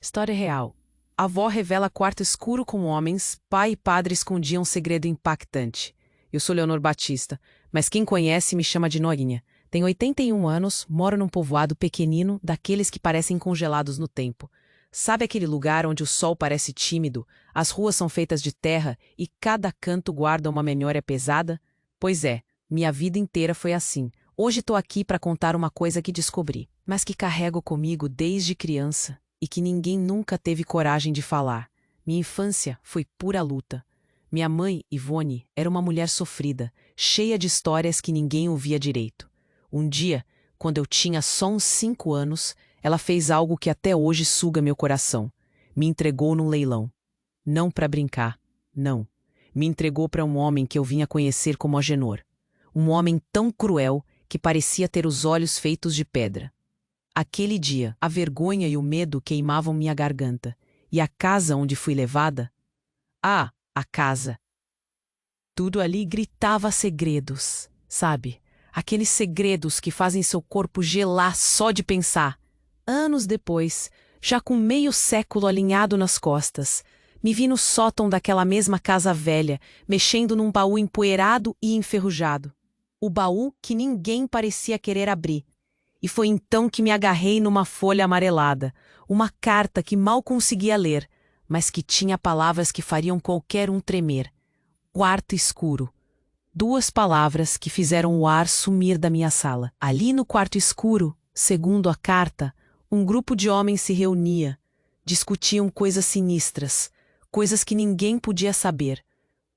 História real. A avó revela quarto escuro com homens, pai e padre escondiam um segredo impactante. Eu sou Leonor Batista, mas quem conhece me chama de Norinha. Tenho 81 anos, moro num povoado pequenino, daqueles que parecem congelados no tempo. Sabe aquele lugar onde o sol parece tímido, as ruas são feitas de terra e cada canto guarda uma memória pesada? Pois é, minha vida inteira foi assim. Hoje estou aqui para contar uma coisa que descobri, mas que carrego comigo desde criança e que ninguém nunca teve coragem de falar. Minha infância foi pura luta. Minha mãe, Ivone, era uma mulher sofrida, cheia de histórias que ninguém ouvia direito. Um dia, quando eu tinha só uns 5 anos, ela fez algo que até hoje suga meu coração. Me entregou num leilão. Não para brincar, não. Me entregou para um homem que eu vinha conhecer como Agenor. Um homem tão cruel que parecia ter os olhos feitos de pedra. Aquele dia, a vergonha e o medo queimavam minha garganta. E a casa onde fui levada? Ah, a casa! Tudo ali gritava segredos, sabe? Aqueles segredos que fazem seu corpo gelar só de pensar. Anos depois, já com meio século alinhado nas costas, me vi no sótão daquela mesma casa velha, mexendo num baú empoeirado e enferrujado. O baú que ninguém parecia querer abrir. E foi então que me agarrei numa folha amarelada, uma carta que mal conseguia ler, mas que tinha palavras que fariam qualquer um tremer. Quarto escuro. 2 palavras que fizeram o ar sumir da minha sala. Ali no quarto escuro, segundo a carta, um grupo de homens se reunia. Discutiam coisas sinistras, coisas que ninguém podia saber.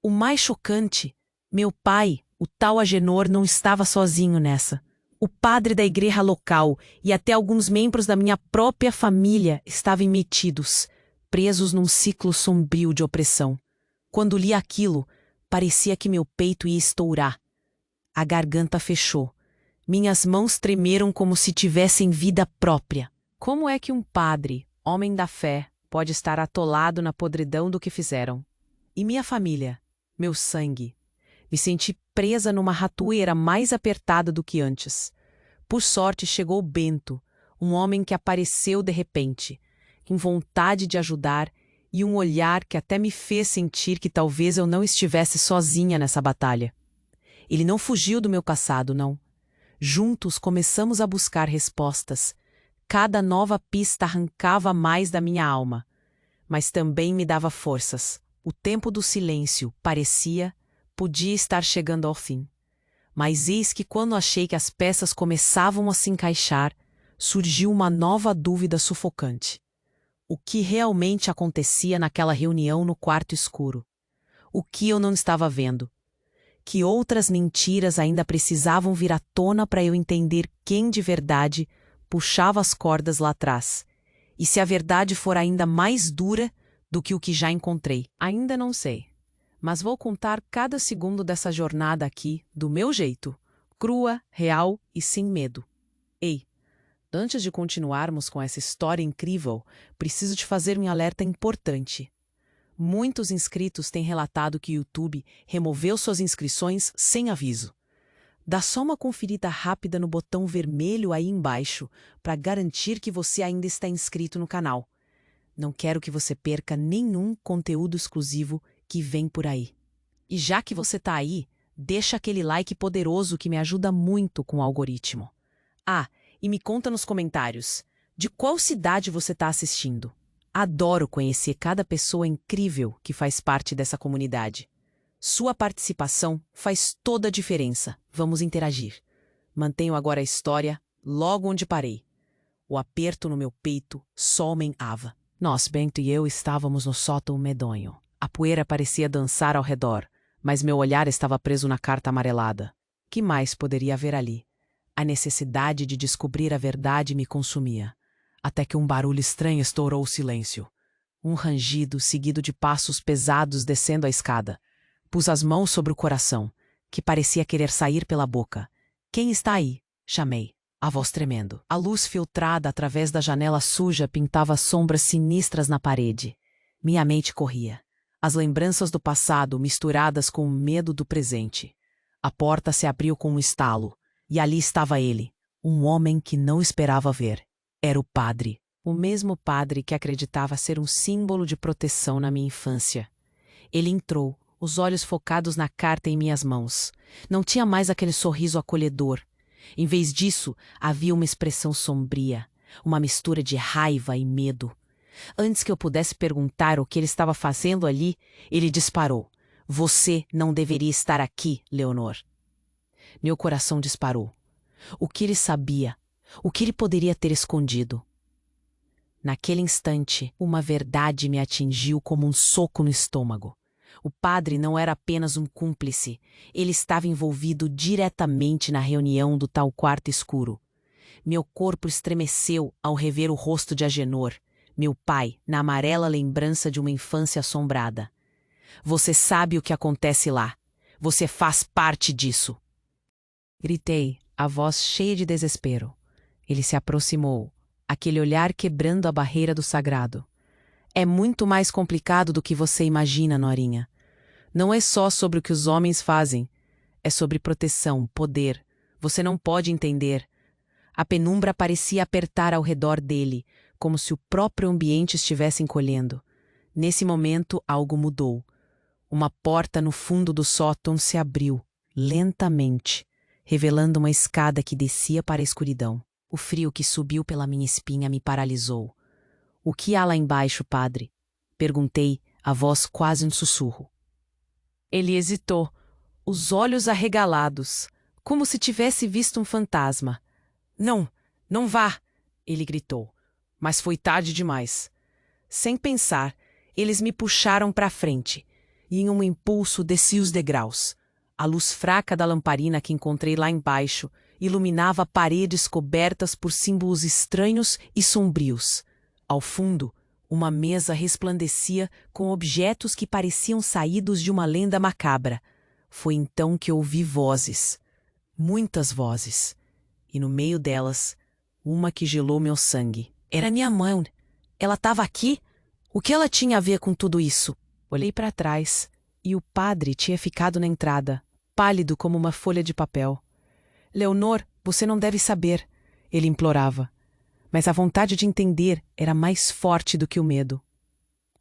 O mais chocante, meu pai, o tal Agenor, não estava sozinho nessa. O padre da igreja local e até alguns membros da minha própria família estavam metidos, presos num ciclo sombrio de opressão. Quando li aquilo, parecia que meu peito ia estourar. A garganta fechou. Minhas mãos tremeram como se tivessem vida própria. Como é que um padre, homem da fé, pode estar atolado na podridão do que fizeram? E minha família? Meu sangue? Me senti presa numa ratoeira mais apertada do que antes. Por sorte chegou Bento, um homem que apareceu de repente, com vontade de ajudar e um olhar que até me fez sentir que talvez eu não estivesse sozinha nessa batalha. Ele não fugiu do meu passado, não. Juntos começamos a buscar respostas. Cada nova pista arrancava mais da minha alma, mas também me dava forças. O tempo do silêncio podia estar chegando ao fim. Mas eis que quando achei que as peças começavam a se encaixar, surgiu uma nova dúvida sufocante. O que realmente acontecia naquela reunião no quarto escuro? O que eu não estava vendo? Que outras mentiras ainda precisavam vir à tona para eu entender quem de verdade puxava as cordas lá atrás? E se a verdade for ainda mais dura do que o que já encontrei? Ainda não sei. Mas vou contar cada segundo dessa jornada aqui, do meu jeito, crua, real e sem medo. Ei, antes de continuarmos com essa história incrível, preciso te fazer um alerta importante. Muitos inscritos têm relatado que o YouTube removeu suas inscrições sem aviso. Dá só uma conferida rápida no botão vermelho aí embaixo para garantir que você ainda está inscrito no canal. Não quero que você perca nenhum conteúdo exclusivo que vem por aí. E já que você tá aí, deixa aquele like poderoso que me ajuda muito com o algoritmo. Ah, e me conta nos comentários, de qual cidade você tá assistindo? Adoro conhecer cada pessoa incrível que faz parte dessa comunidade. Sua participação faz toda a diferença. Vamos interagir. Mantenho agora a história logo onde parei. O aperto no meu peito só aumentava. Nós, Bento e eu, estávamos no sótão medonho. A poeira parecia dançar ao redor, mas meu olhar estava preso na carta amarelada. Que mais poderia haver ali? A necessidade de descobrir a verdade me consumia, até que um barulho estranho estourou o silêncio. Um rangido seguido de passos pesados descendo a escada. Pus as mãos sobre o coração, que parecia querer sair pela boca. Quem está aí? Chamei, a voz tremendo. A luz filtrada através da janela suja pintava sombras sinistras na parede. Minha mente corria. As lembranças do passado misturadas com o medo do presente. A porta se abriu com um estalo, e ali estava ele, um homem que não esperava ver. Era o padre. O mesmo padre que acreditava ser um símbolo de proteção na minha infância. Ele entrou, os olhos focados na carta em minhas mãos. Não tinha mais aquele sorriso acolhedor. Em vez disso, havia uma expressão sombria, uma mistura de raiva e medo. Antes que eu pudesse perguntar o que ele estava fazendo ali, ele disparou. Você não deveria estar aqui, Leonor. Meu coração disparou. O que ele sabia? O que ele poderia ter escondido? Naquele instante, uma verdade me atingiu como um soco no estômago. O padre não era apenas um cúmplice, ele estava envolvido diretamente na reunião do tal quarto escuro. Meu corpo estremeceu ao rever o rosto de Agenor, meu pai, na amarela lembrança de uma infância assombrada. Você sabe o que acontece lá. Você faz parte disso. Gritei, a voz cheia de desespero. Ele se aproximou, aquele olhar quebrando a barreira do sagrado. É muito mais complicado do que você imagina, Norinha. Não é só sobre o que os homens fazem. É sobre proteção, poder. Você não pode entender. A penumbra parecia apertar ao redor dele, como se o próprio ambiente estivesse encolhendo. Nesse momento, algo mudou. Uma porta no fundo do sótão se abriu, lentamente, revelando uma escada que descia para a escuridão. O frio que subiu pela minha espinha me paralisou. O que há lá embaixo, padre? Perguntei, a voz quase um sussurro. Ele hesitou, os olhos arregalados, como se tivesse visto um fantasma. Não, não vá! Ele gritou. Mas foi tarde demais. Sem pensar, eles me puxaram para a frente, e em um impulso desci os degraus. A luz fraca da lamparina que encontrei lá embaixo iluminava paredes cobertas por símbolos estranhos e sombrios. Ao fundo, uma mesa resplandecia com objetos que pareciam saídos de uma lenda macabra. Foi então que ouvi vozes. Muitas vozes. E no meio delas, uma que gelou meu sangue. Era minha mãe. Ela estava aqui? O que ela tinha a ver com tudo isso? Olhei para trás, e o padre tinha ficado na entrada, pálido como uma folha de papel. Leonor, você não deve saber, ele implorava. Mas a vontade de entender era mais forte do que o medo.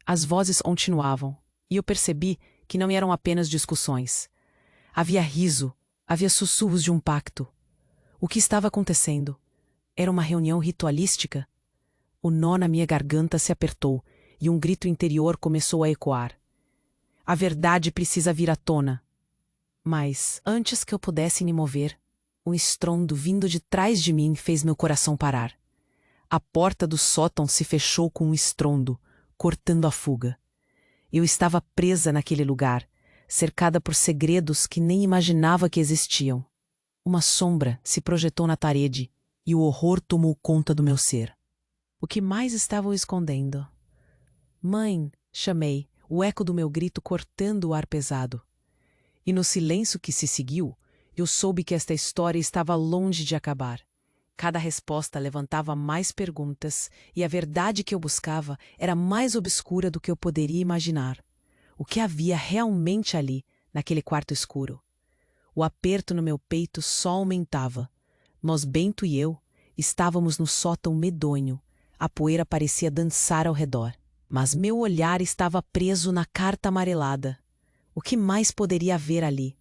As vozes continuavam, e eu percebi que não eram apenas discussões. Havia riso, havia sussurros de um pacto. O que estava acontecendo? Era uma reunião ritualística? O nó na minha garganta se apertou, e um grito interior começou a ecoar. A verdade precisa vir à tona. Mas, antes que eu pudesse me mover, um estrondo vindo de trás de mim fez meu coração parar. A porta do sótão se fechou com um estrondo, cortando a fuga. Eu estava presa naquele lugar, cercada por segredos que nem imaginava que existiam. Uma sombra se projetou na parede, e o horror tomou conta do meu ser. O que mais estavam escondendo? Mãe, chamei, o eco do meu grito cortando o ar pesado. E no silêncio que se seguiu, eu soube que esta história estava longe de acabar. Cada resposta levantava mais perguntas, e a verdade que eu buscava era mais obscura do que eu poderia imaginar. O que havia realmente ali, naquele quarto escuro? O aperto no meu peito só aumentava. Nós, Bento e eu, estávamos no sótão medonho. A poeira parecia dançar ao redor. Mas meu olhar estava preso na carta amarelada. O que mais poderia haver ali?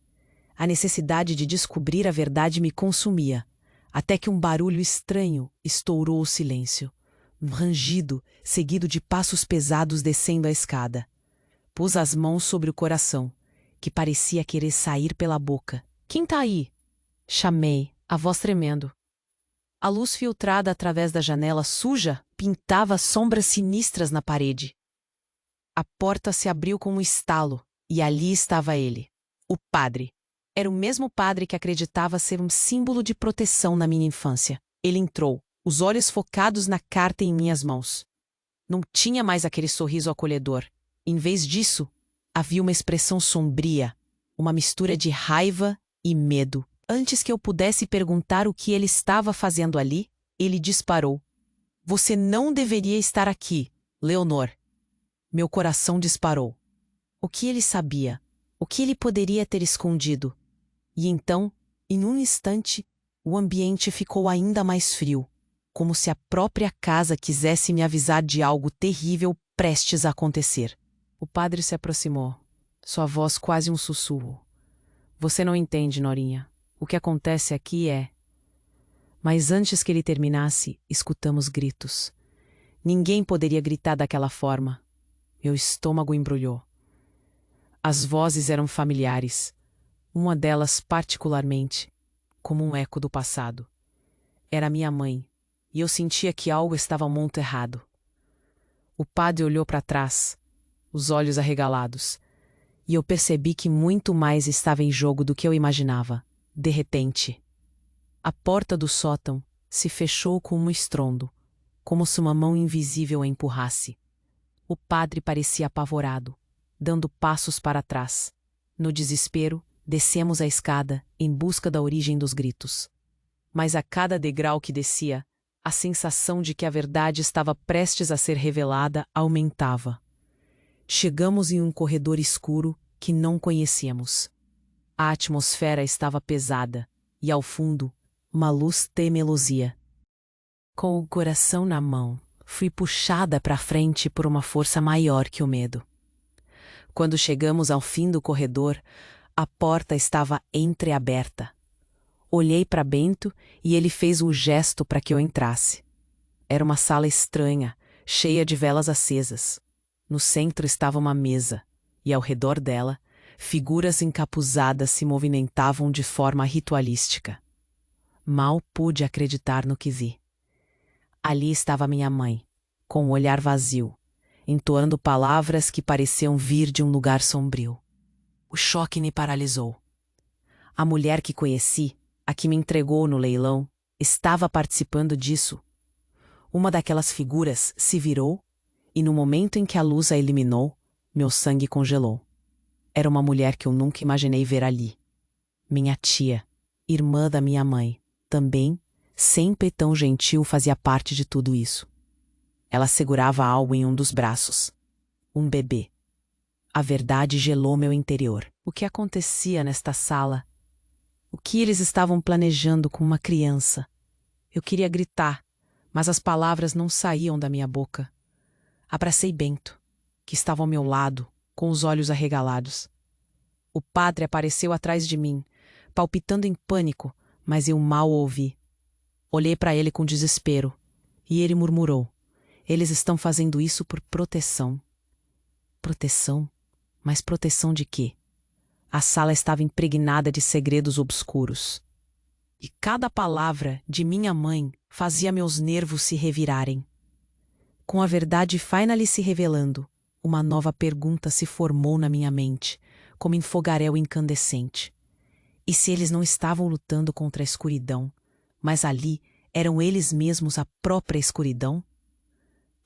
A necessidade de descobrir a verdade me consumia, até que um barulho estranho estourou o silêncio. Um rangido, seguido de passos pesados descendo a escada. Pus as mãos sobre o coração, que parecia querer sair pela boca. Quem tá aí? Chamei, a voz tremendo. A luz filtrada através da janela suja pintava sombras sinistras na parede. A porta se abriu com um estalo, e ali estava ele, o padre. Era o mesmo padre que acreditava ser um símbolo de proteção na minha infância. Ele entrou, os olhos focados na carta em minhas mãos. Não tinha mais aquele sorriso acolhedor. Em vez disso, havia uma expressão sombria, uma mistura de raiva e medo. Antes que eu pudesse perguntar o que ele estava fazendo ali, ele disparou. Você não deveria estar aqui, Leonor. Meu coração disparou. O que ele sabia? O que ele poderia ter escondido? E então, em um instante, o ambiente ficou ainda mais frio. como se a própria casa quisesse me avisar de algo terrível prestes a acontecer. O padre se aproximou, sua voz quase um sussurro. Você não entende, Norinha. O que acontece aqui é... Mas antes que ele terminasse, escutamos gritos. Ninguém poderia gritar daquela forma. Meu estômago embrulhou. As vozes eram familiares, uma delas particularmente, como um eco do passado. Era minha mãe, e eu sentia que algo estava muito errado. O padre olhou para trás, os olhos arregalados, e eu percebi que muito mais estava em jogo do que eu imaginava. De repente, a porta do sótão se fechou com um estrondo, como se uma mão invisível a empurrasse. O padre parecia apavorado, dando passos para trás. No desespero, descemos a escada em busca da origem dos gritos. Mas a cada degrau que descia, a sensação de que a verdade estava prestes a ser revelada aumentava. Chegamos em um corredor escuro que não conhecíamos. A atmosfera estava pesada e, ao fundo, uma luz tênue luzia. Com o coração na mão, fui puxada para frente por uma força maior que o medo. Quando chegamos ao fim do corredor, a porta estava entreaberta. Olhei para Bento e ele fez um gesto para que eu entrasse. Era uma sala estranha, cheia de velas acesas. No centro estava uma mesa, e ao redor dela, figuras encapuzadas se movimentavam de forma ritualística. Mal pude acreditar no que vi. Ali estava minha mãe, com um olhar vazio, entoando palavras que pareciam vir de um lugar sombrio. O choque me paralisou. A mulher que conheci, a que me entregou no leilão, estava participando disso. Uma daquelas figuras se virou e, no momento em que a luz a eliminou, meu sangue congelou. Era uma mulher que eu nunca imaginei ver ali. Minha tia, irmã da minha mãe, também, sempre tão gentil, fazia parte de tudo isso. Ela segurava algo em um dos braços. Um bebê. A verdade gelou meu interior. O que acontecia nesta sala? O que eles estavam planejando com uma criança? Eu queria gritar, mas as palavras não saíam da minha boca. Abracei Bento, que estava ao meu lado, com os olhos arregalados. O padre apareceu atrás de mim, palpitando em pânico, mas eu mal o ouvi. Olhei para ele com desespero, e ele murmurou: eles estão fazendo isso por proteção. Proteção? Mas proteção de quê? A sala estava impregnada de segredos obscuros. E cada palavra de minha mãe fazia meus nervos se revirarem. Com a verdade finally se revelando, uma nova pergunta se formou na minha mente, como em fogaréu incandescente. E se eles não estavam lutando contra a escuridão, mas ali eram eles mesmos a própria escuridão?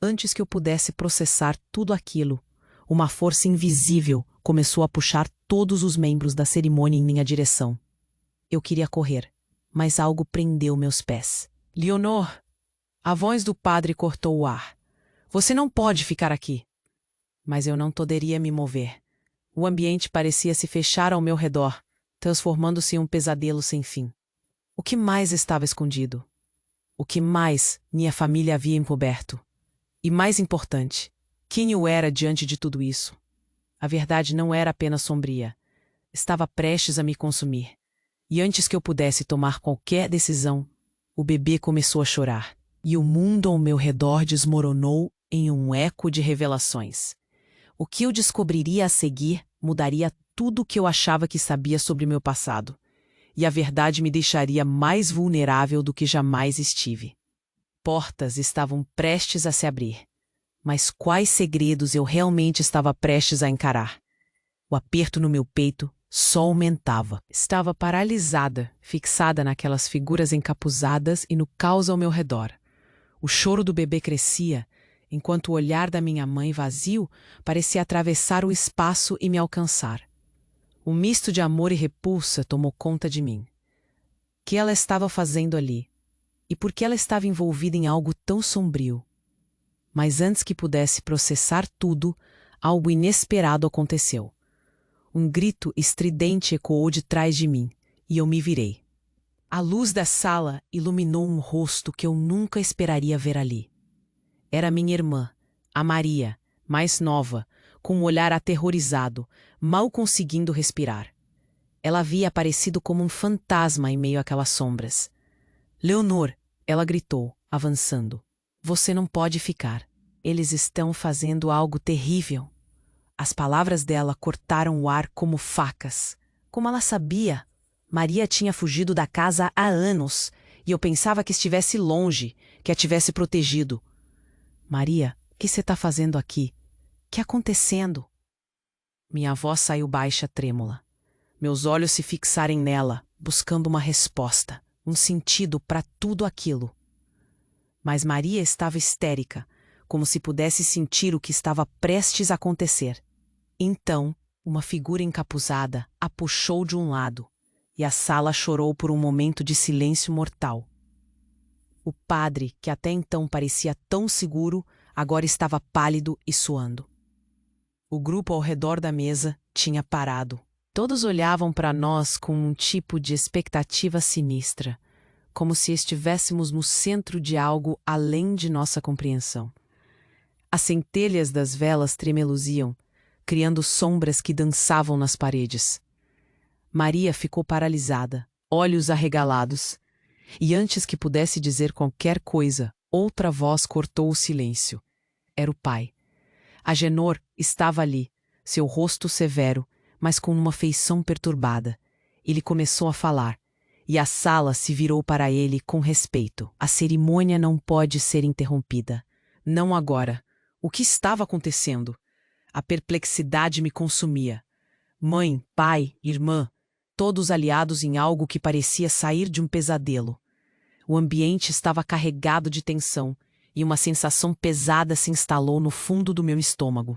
Antes que eu pudesse processar tudo aquilo, uma força invisível começou a puxar todos os membros da cerimônia em minha direção. Eu queria correr, mas algo prendeu meus pés. Leonor! A voz do padre cortou o ar. Você não pode ficar aqui. Mas eu não poderia me mover. O ambiente parecia se fechar ao meu redor, transformando-se em um pesadelo sem fim. O que mais estava escondido? O que mais minha família havia encoberto? E mais importante, quem eu era diante de tudo isso? A verdade não era apenas sombria. Estava prestes a me consumir. E antes que eu pudesse tomar qualquer decisão, o bebê começou a chorar. E o mundo ao meu redor desmoronou em um eco de revelações. O que eu descobriria a seguir mudaria tudo o que eu achava que sabia sobre meu passado. E a verdade me deixaria mais vulnerável do que jamais estive. Portas estavam prestes a se abrir. Mas quais segredos eu realmente estava prestes a encarar? O aperto no meu peito só aumentava. Estava paralisada, fixada naquelas figuras encapuzadas e no caos ao meu redor. O choro do bebê crescia, enquanto o olhar da minha mãe vazio parecia atravessar o espaço e me alcançar. Um misto de amor e repulsa tomou conta de mim. O que ela estava fazendo ali? E por que ela estava envolvida em algo tão sombrio? Mas antes que pudesse processar tudo, algo inesperado aconteceu. Um grito estridente ecoou de trás de mim, e eu me virei. A luz da sala iluminou um rosto que eu nunca esperaria ver ali. Era minha irmã, a Maria, mais nova, com um olhar aterrorizado, mal conseguindo respirar. Ela havia aparecido como um fantasma em meio àquelas sombras. Leonor, ela gritou, avançando. Você não pode ficar. Eles estão fazendo algo terrível. As palavras dela cortaram o ar como facas. Como ela sabia? Maria tinha fugido da casa há anos, e eu pensava que estivesse longe, que a tivesse protegido. Maria, o que você está fazendo aqui? O que está acontecendo? Minha voz saiu baixa, trêmula. Meus olhos se fixaram nela, buscando uma resposta, um sentido para tudo aquilo. Mas Maria estava histérica, como se pudesse sentir o que estava prestes a acontecer. Então, uma figura encapuzada a puxou de um lado, e a sala chorou por um momento de silêncio mortal. O padre, que até então parecia tão seguro, agora estava pálido e suando. O grupo ao redor da mesa tinha parado. Todos olhavam para nós com um tipo de expectativa sinistra, como se estivéssemos no centro de algo além de nossa compreensão. As centelhas das velas tremeluziam, criando sombras que dançavam nas paredes. Maria ficou paralisada, olhos arregalados, e antes que pudesse dizer qualquer coisa, outra voz cortou o silêncio. Era o pai. Agenor estava ali, seu rosto severo, mas com uma feição perturbada. Ele começou a falar, e a sala se virou para ele com respeito. A cerimônia não pode ser interrompida. Não agora. O que estava acontecendo? A perplexidade me consumia. Mãe, pai, irmã, todos aliados em algo que parecia sair de um pesadelo. O ambiente estava carregado de tensão, e uma sensação pesada se instalou no fundo do meu estômago.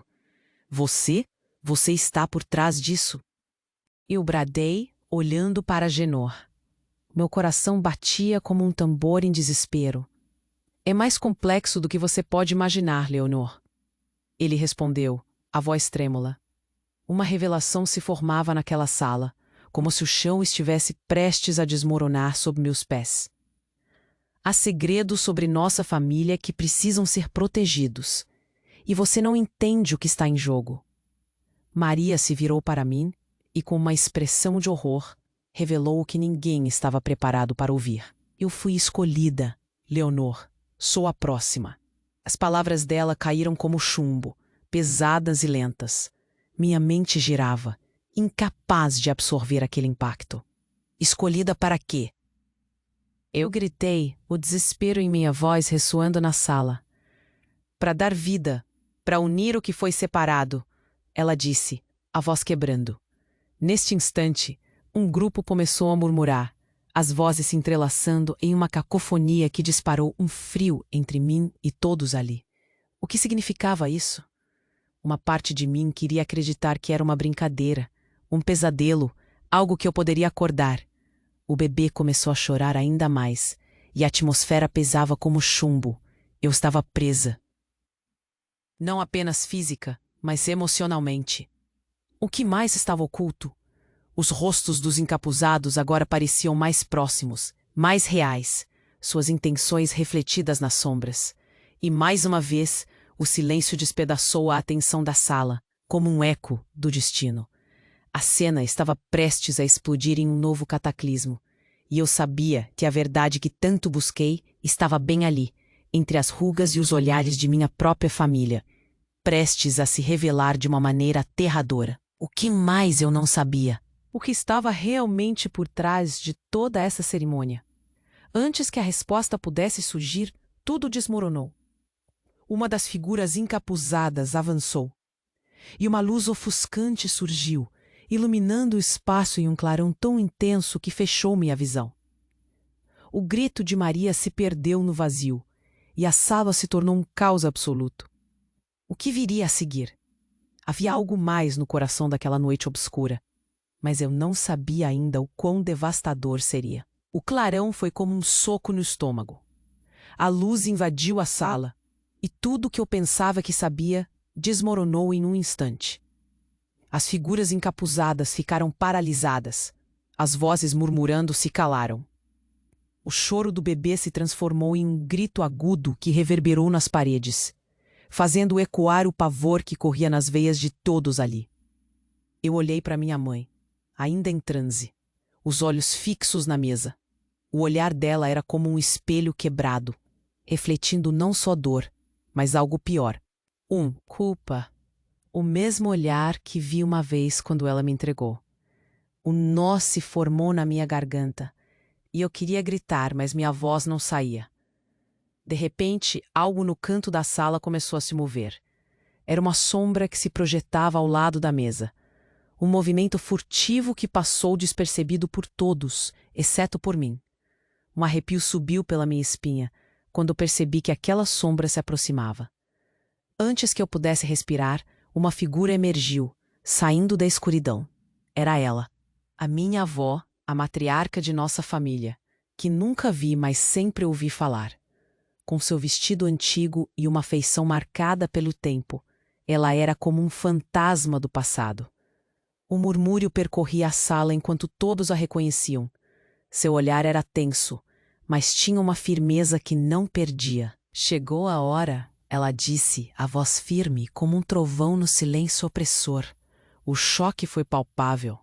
Você está por trás disso? Eu bradei, olhando para Agenor. Meu coração batia como um tambor em desespero. É mais complexo do que você pode imaginar, Leonor. Ele respondeu, a voz trêmula. Uma revelação se formava naquela sala, como se o chão estivesse prestes a desmoronar sob meus pés. Há segredos sobre nossa família que precisam ser protegidos, e você não entende o que está em jogo. Maria se virou para mim e, com uma expressão de horror, revelou o que ninguém estava preparado para ouvir. Eu fui escolhida, Leonor. Sou a próxima. As palavras dela caíram como chumbo, pesadas e lentas. Minha mente girava, incapaz de absorver aquele impacto. Escolhida para quê? Eu gritei, o desespero em minha voz ressoando na sala. Para dar vida, para unir o que foi separado, ela disse, a voz quebrando. Neste instante, um grupo começou a murmurar, as vozes se entrelaçando em uma cacofonia que disparou um frio entre mim e todos ali. O que significava isso? Uma parte de mim queria acreditar que era uma brincadeira, um pesadelo, algo que eu poderia acordar. O bebê começou a chorar ainda mais, e a atmosfera pesava como chumbo. Eu estava presa. Não apenas física, mas emocionalmente. O que mais estava oculto? Os rostos dos encapuzados agora pareciam mais próximos, mais reais, suas intenções refletidas nas sombras. E mais uma vez, o silêncio despedaçou a atenção da sala, como um eco do destino. A cena estava prestes a explodir em um novo cataclismo, e eu sabia que a verdade que tanto busquei estava bem ali, entre as rugas e os olhares de minha própria família, prestes a se revelar de uma maneira aterradora. O que mais eu não sabia? O que estava realmente por trás de toda essa cerimônia? Antes que a resposta pudesse surgir, tudo desmoronou. Uma das figuras encapuzadas avançou, e uma luz ofuscante surgiu, iluminando o espaço em um clarão tão intenso que fechou-me a visão. O grito de Maria se perdeu no vazio, e a sala se tornou um caos absoluto. O que viria a seguir? Havia algo mais no coração daquela noite obscura, mas eu não sabia ainda o quão devastador seria. O clarão foi como um soco no estômago. A luz invadiu a sala, e tudo o que eu pensava que sabia desmoronou em um instante. As figuras encapuzadas ficaram paralisadas. As vozes murmurando se calaram. O choro do bebê se transformou em um grito agudo que reverberou nas paredes, fazendo ecoar o pavor que corria nas veias de todos ali. Eu olhei para minha mãe, ainda em transe, os olhos fixos na mesa. O olhar dela era como um espelho quebrado, refletindo não só dor, mas algo pior. Culpa. O mesmo olhar que vi uma vez quando ela me entregou. Um nó se formou na minha garganta, e eu queria gritar, mas minha voz não saía. De repente, algo no canto da sala começou a se mover. Era uma sombra que se projetava ao lado da mesa. Um movimento furtivo que passou despercebido por todos, exceto por mim. Um arrepio subiu pela minha espinha, quando percebi que aquela sombra se aproximava. Antes que eu pudesse respirar, uma figura emergiu, saindo da escuridão. Era ela, a minha avó, a matriarca de nossa família, que nunca vi, mas sempre ouvi falar. Com seu vestido antigo e uma feição marcada pelo tempo, ela era como um fantasma do passado. O murmúrio percorria a sala enquanto todos a reconheciam. Seu olhar era tenso, mas tinha uma firmeza que não perdia. Chegou a hora, ela disse, a voz firme como um trovão no silêncio opressor. O choque foi palpável.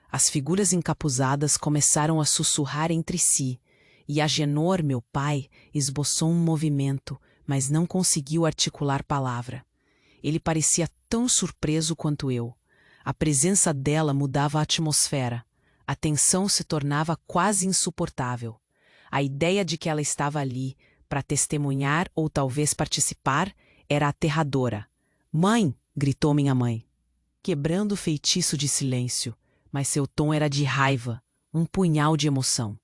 As figuras encapuzadas começaram a sussurrar entre si, e Agenor, meu pai, esboçou um movimento, mas não conseguiu articular palavra. Ele parecia tão surpreso quanto eu. A presença dela mudava a atmosfera. A tensão se tornava quase insuportável. A ideia de que ela estava ali, para testemunhar ou talvez participar, era aterradora. "Mãe!" gritou minha mãe, quebrando o feitiço de silêncio, mas seu tom era de raiva, um punhal de emoção.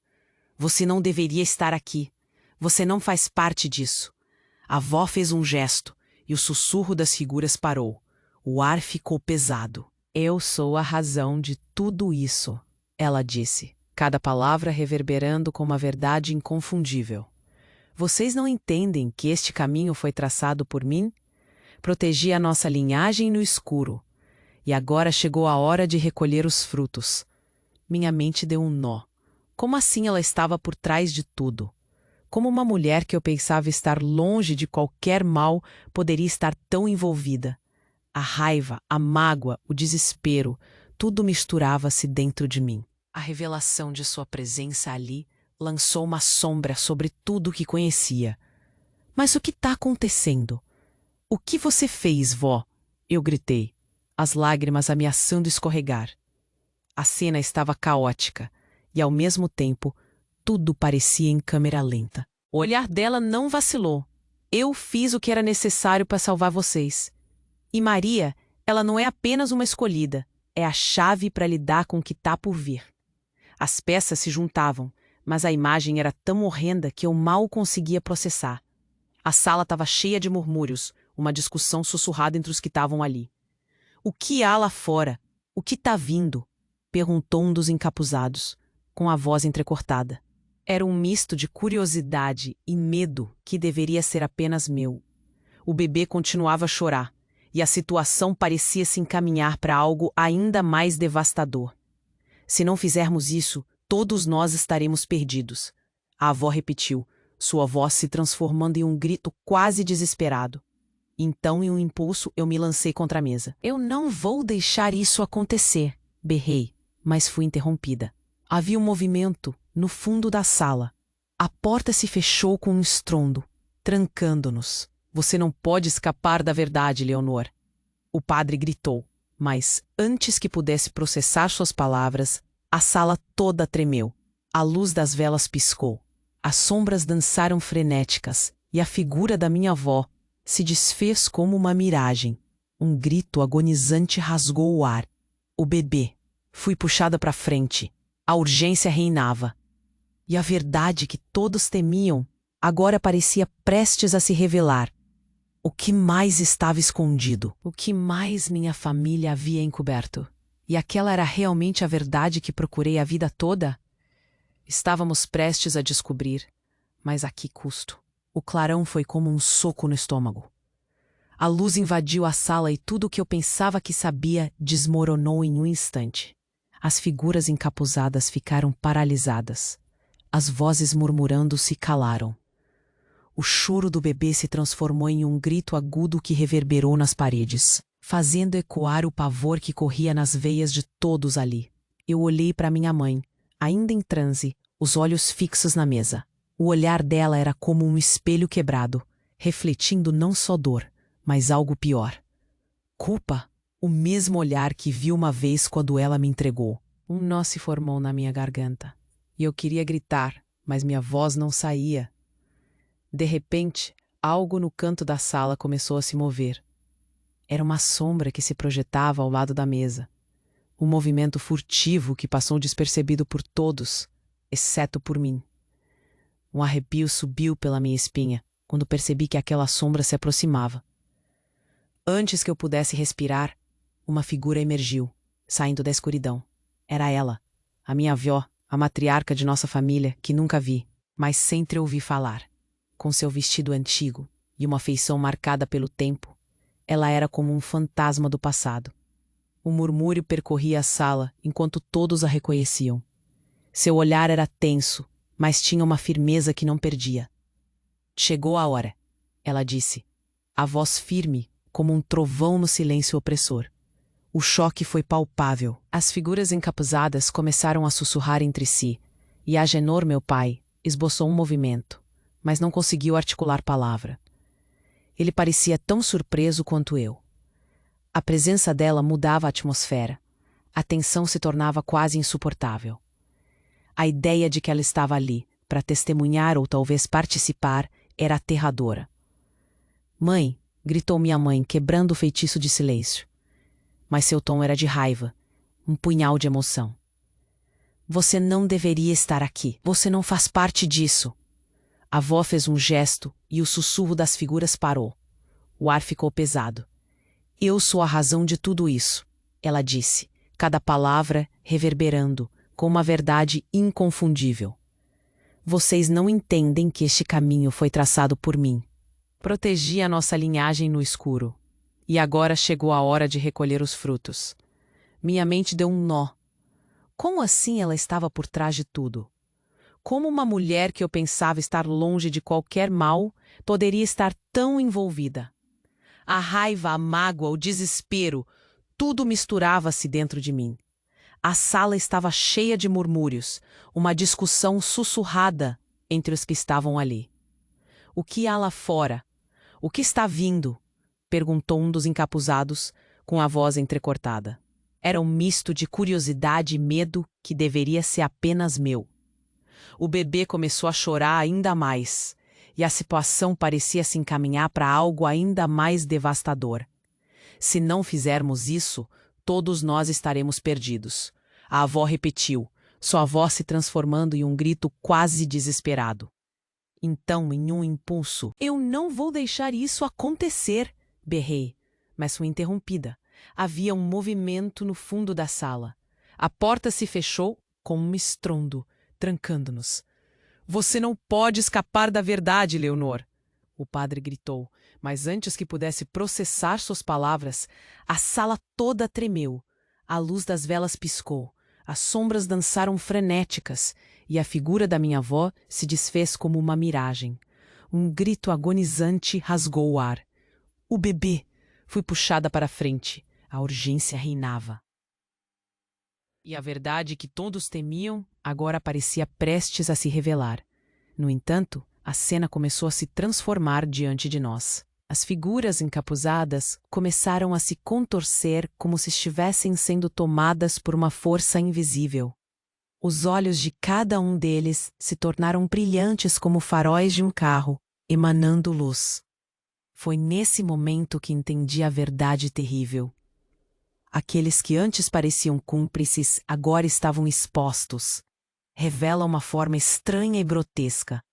"Você não deveria estar aqui. Você não faz parte disso." A avó fez um gesto, e o sussurro das figuras parou. O ar ficou pesado. "Eu sou a razão de tudo isso," ela disse, cada palavra reverberando com uma verdade inconfundível. "Vocês não entendem que este caminho foi traçado por mim? Protegi a nossa linhagem no escuro. E agora chegou a hora de recolher os frutos." Minha mente deu um nó. Como assim ela estava por trás de tudo? Como uma mulher que eu pensava estar longe de qualquer mal poderia estar tão envolvida? A raiva, a mágoa, o desespero, tudo misturava-se dentro de mim. A revelação de sua presença ali lançou uma sombra sobre tudo o que conhecia. "Mas o que está acontecendo? O que você fez, vó?" eu gritei, as lágrimas ameaçando escorregar. A cena estava caótica e, ao mesmo tempo, tudo parecia em câmera lenta. O olhar dela não vacilou. "Eu fiz o que era necessário para salvar vocês. E Maria, ela não é apenas uma escolhida, é a chave para lidar com o que está por vir." As peças se juntavam, mas a imagem era tão horrenda que eu mal conseguia processar. A sala estava cheia de murmúrios, uma discussão sussurrada entre os que estavam ali. "O que há lá fora? O que está vindo?" perguntou um dos encapuzados, com a voz entrecortada. Era um misto de curiosidade e medo que deveria ser apenas meu. O bebê continuava a chorar, e a situação parecia se encaminhar para algo ainda mais devastador. "Se não fizermos isso, todos nós estaremos perdidos." A avó repetiu, sua voz se transformando em um grito quase desesperado. Então, em um impulso, eu me lancei contra a mesa. "Eu não vou deixar isso acontecer!" berrei, mas fui interrompida. Havia um movimento no fundo da sala. A porta se fechou com um estrondo, trancando-nos. "Você não pode escapar da verdade, Leonor!" O padre gritou, mas, antes que pudesse processar suas palavras, a sala toda tremeu. A luz das velas piscou. As sombras dançaram frenéticas, e a figura da minha avó se desfez como uma miragem. Um grito agonizante rasgou o ar. "O bebê!" Fui puxada para frente. A urgência reinava. E a verdade que todos temiam agora parecia prestes a se revelar. O que mais estava escondido? O que mais minha família havia encoberto? E aquela era realmente a verdade que procurei a vida toda? Estávamos prestes a descobrir, mas a que custo? O clarão foi como um soco no estômago. A luz invadiu a sala e tudo o que eu pensava que sabia desmoronou em um instante. As figuras encapuzadas ficaram paralisadas. As vozes murmurando se calaram. O choro do bebê se transformou em um grito agudo que reverberou nas paredes, fazendo ecoar o pavor que corria nas veias de todos ali. Eu olhei para minha mãe, ainda em transe, os olhos fixos na mesa. O olhar dela era como um espelho quebrado, refletindo não só dor, mas algo pior. Culpa, o mesmo olhar que vi uma vez quando ela me entregou. Um nó se formou na minha garganta, e eu queria gritar, mas minha voz não saía. De repente, algo no canto da sala começou a se mover. Era uma sombra que se projetava ao lado da mesa. Um movimento furtivo que passou despercebido por todos, exceto por mim. Um arrepio subiu pela minha espinha quando percebi que aquela sombra se aproximava. Antes que eu pudesse respirar, uma figura emergiu, saindo da escuridão. Era ela, a minha avó, a matriarca de nossa família, que nunca vi, mas sempre ouvi falar. Com seu vestido antigo e uma feição marcada pelo tempo, ela era como um fantasma do passado. Um murmúrio percorria a sala enquanto todos a reconheciam. Seu olhar era tenso, mas tinha uma firmeza que não perdia. Chegou a hora, ela disse, a voz firme como um trovão no silêncio opressor. O choque foi palpável. As figuras encapuzadas começaram a sussurrar entre si, e Agenor, meu pai, esboçou um movimento, mas não conseguiu articular palavra. Ele parecia tão surpreso quanto eu. A presença dela mudava a atmosfera. A tensão se tornava quase insuportável. A ideia de que ela estava ali, para testemunhar ou talvez participar, era aterradora. Mãe, gritou minha mãe, quebrando o feitiço de silêncio. Mas seu tom era de raiva, um punhal de emoção. Você não deveria estar aqui. Você não faz parte disso. A avó fez um gesto e o sussurro das figuras parou. O ar ficou pesado. Eu sou a razão de tudo isso, ela disse, cada palavra reverberando com uma verdade inconfundível. Vocês não entendem que este caminho foi traçado por mim. Protegi a nossa linhagem no escuro. E agora chegou a hora de recolher os frutos. Minha mente deu um nó. Como assim ela estava por trás de tudo? Como uma mulher que eu pensava estar longe de qualquer mal poderia estar tão envolvida? A raiva, a mágoa, o desespero, tudo misturava-se dentro de mim. A sala estava cheia de murmúrios, uma discussão sussurrada entre os que estavam ali. O que há lá fora? O que está vindo? Perguntou um dos encapuzados, com a voz entrecortada. Era um misto de curiosidade e medo que deveria ser apenas meu. O bebê começou a chorar ainda mais, e a situação parecia se encaminhar para algo ainda mais devastador. Se não fizermos isso, todos nós estaremos perdidos. A avó repetiu, sua voz se transformando em um grito quase desesperado. Então, em um impulso, eu não vou deixar isso acontecer, berrei, mas fui interrompida. Havia um movimento no fundo da sala. A porta se fechou com um estrondo, trancando-nos. Você não pode escapar da verdade, Leonor! O padre gritou, mas antes que pudesse processar suas palavras, a sala toda tremeu. A luz das velas piscou, as sombras dançaram frenéticas e a figura da minha avó se desfez como uma miragem. Um grito agonizante rasgou o ar. O bebê! Fui puxada para a frente. A urgência reinava. E a verdade que todos temiam agora parecia prestes a se revelar. No entanto, a cena começou a se transformar diante de nós. As figuras encapuzadas começaram a se contorcer como se estivessem sendo tomadas por uma força invisível. Os olhos de cada um deles se tornaram brilhantes como faróis de um carro, emanando luz. Foi nesse momento que entendi a verdade terrível. Aqueles que antes pareciam cúmplices agora estavam expostos. Revela uma forma estranha e grotesca.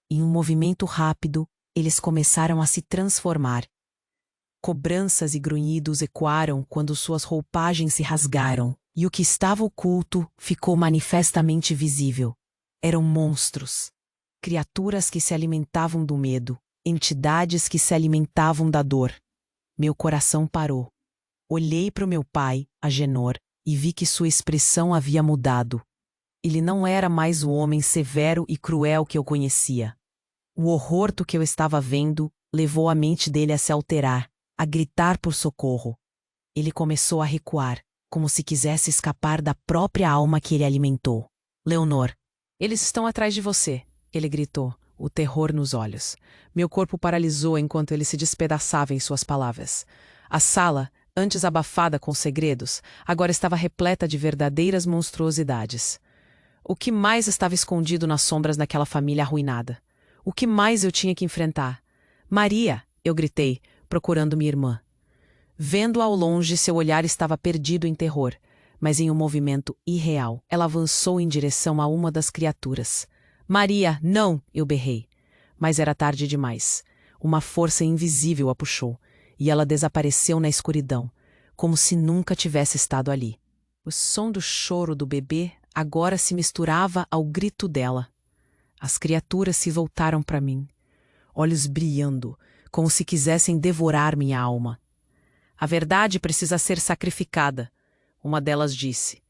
Em um movimento rápido, eles começaram a se transformar. Cobranças e grunhidos ecoaram quando suas roupagens se rasgaram, e o que estava oculto ficou manifestamente visível. Eram monstros. Criaturas que se alimentavam do medo, entidades que se alimentavam da dor. Meu coração parou. Olhei para o meu pai, Agenor, e vi que sua expressão havia mudado. Ele não era mais o homem severo e cruel que eu conhecia. O horror do que eu estava vendo levou a mente dele a se alterar, a gritar por socorro. Ele começou a recuar, como se quisesse escapar da própria alma que ele alimentou. Leonor, eles estão atrás de você, ele gritou, o terror nos olhos. Meu corpo paralisou enquanto ele se despedaçava em suas palavras. A sala, antes abafada com segredos, agora estava repleta de verdadeiras monstruosidades. O que mais estava escondido nas sombras daquela família arruinada? O que mais eu tinha que enfrentar? Maria! Eu gritei, procurando minha irmã. Vendo ao longe, seu olhar estava perdido em terror, mas em um movimento irreal. Ela avançou em direção a uma das criaturas. Maria, não! Eu berrei. Mas era tarde demais. Uma força invisível a puxou, e ela desapareceu na escuridão, como se nunca tivesse estado ali. O som do choro do bebê agora se misturava ao grito dela. As criaturas se voltaram para mim, olhos brilhando, como se quisessem devorar minha alma. A verdade precisa ser sacrificada, uma delas disse,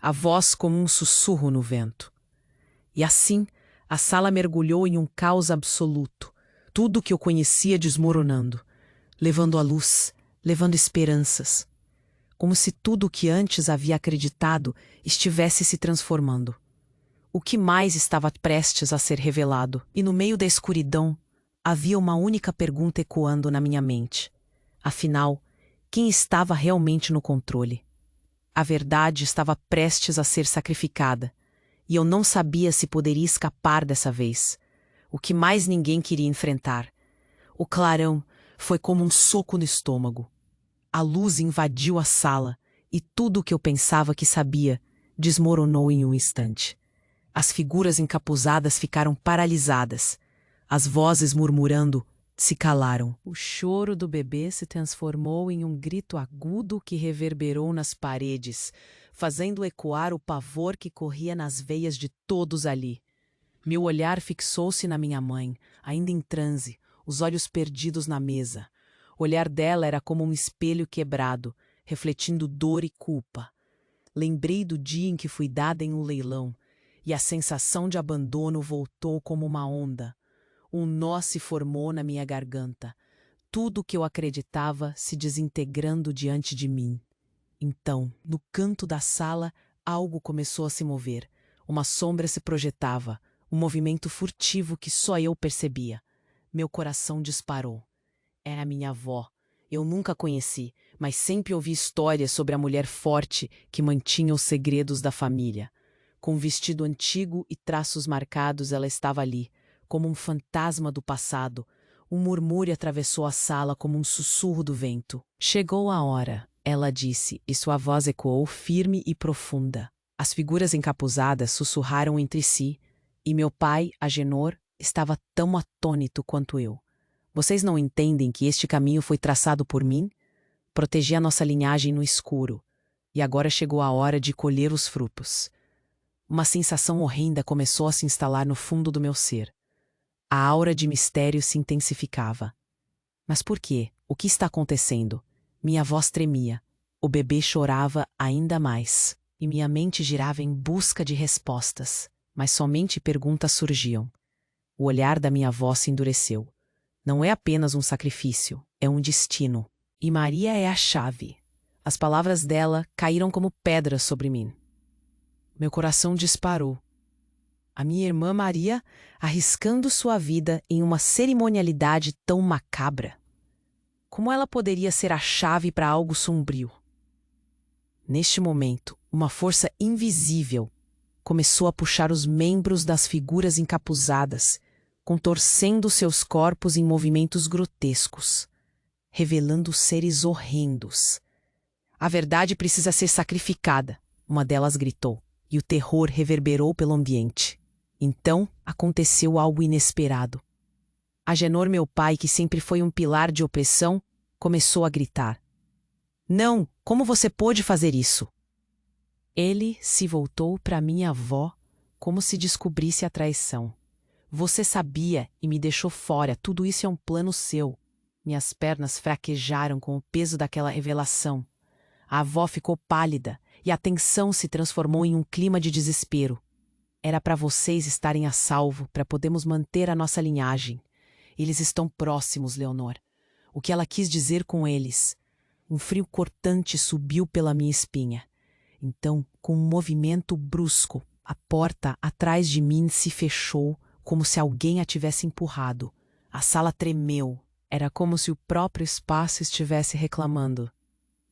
a voz como um sussurro no vento. E assim, a sala mergulhou em um caos absoluto, tudo o que eu conhecia desmoronando, levando a luz, levando esperanças, como se tudo o que antes havia acreditado estivesse se transformando. O que mais estava prestes a ser revelado, e no meio da escuridão havia uma única pergunta ecoando na minha mente. Afinal, quem estava realmente no controle? A verdade estava prestes a ser sacrificada, e eu não sabia se poderia escapar dessa vez. O que mais ninguém queria enfrentar. O clarão foi como um soco no estômago. A luz invadiu a sala, e tudo o que eu pensava que sabia desmoronou em um instante. As figuras encapuzadas ficaram paralisadas. As vozes murmurando se calaram. O choro do bebê se transformou em um grito agudo que reverberou nas paredes, fazendo ecoar o pavor que corria nas veias de todos ali. Meu olhar fixou-se na minha mãe, ainda em transe, os olhos perdidos na mesa. O olhar dela era como um espelho quebrado, refletindo dor e culpa. Lembrei do dia em que fui dada em um leilão, e a sensação de abandono voltou como uma onda. Um nó se formou na minha garganta. Tudo o que eu acreditava se desintegrando diante de mim. Então, no canto da sala, algo começou a se mover. Uma sombra se projetava, um movimento furtivo que só eu percebia. Meu coração disparou. Era minha avó. Eu nunca a conheci, mas sempre ouvi histórias sobre a mulher forte que mantinha os segredos da família. Com um vestido antigo e traços marcados, ela estava ali, como um fantasma do passado. Um murmúrio atravessou a sala como um sussurro do vento. Chegou a hora, ela disse, e sua voz ecoou firme e profunda. As figuras encapuzadas sussurraram entre si, e meu pai, Agenor, estava tão atônito quanto eu. Vocês não entendem que este caminho foi traçado por mim? Protegi a nossa linhagem no escuro, e agora chegou a hora de colher os frutos. Uma sensação horrenda começou a se instalar no fundo do meu ser. A aura de mistério se intensificava. Mas por quê? O que está acontecendo? Minha voz tremia. O bebê chorava ainda mais. E minha mente girava em busca de respostas. Mas somente perguntas surgiam. O olhar da minha avó se endureceu. Não é apenas um sacrifício, é um destino. E Maria é a chave. As palavras dela caíram como pedras sobre mim. Meu coração disparou. A minha irmã Maria arriscando sua vida em uma cerimonialidade tão macabra. Como ela poderia ser a chave para algo sombrio? Neste momento, uma força invisível começou a puxar os membros das figuras encapuzadas, contorcendo seus corpos em movimentos grotescos, revelando seres horrendos. A verdade precisa ser sacrificada, uma delas gritou, e o terror reverberou pelo ambiente. Então, aconteceu algo inesperado. Agenor, meu pai, que sempre foi um pilar de opressão, começou a gritar. Não, como você pôde fazer isso? Ele se voltou para minha avó, como se descobrisse a traição. Você sabia e me deixou fora, tudo isso é um plano seu. Minhas pernas fraquejaram com o peso daquela revelação. A avó ficou pálida e a tensão se transformou em um clima de desespero. Era para vocês estarem a salvo, para podermos manter a nossa linhagem. Eles estão próximos, Leonor. O que ela quis dizer com eles? Um frio cortante subiu pela minha espinha. Então, com um movimento brusco, a porta atrás de mim se fechou, como se alguém a tivesse empurrado. A sala tremeu. Era como se o próprio espaço estivesse reclamando.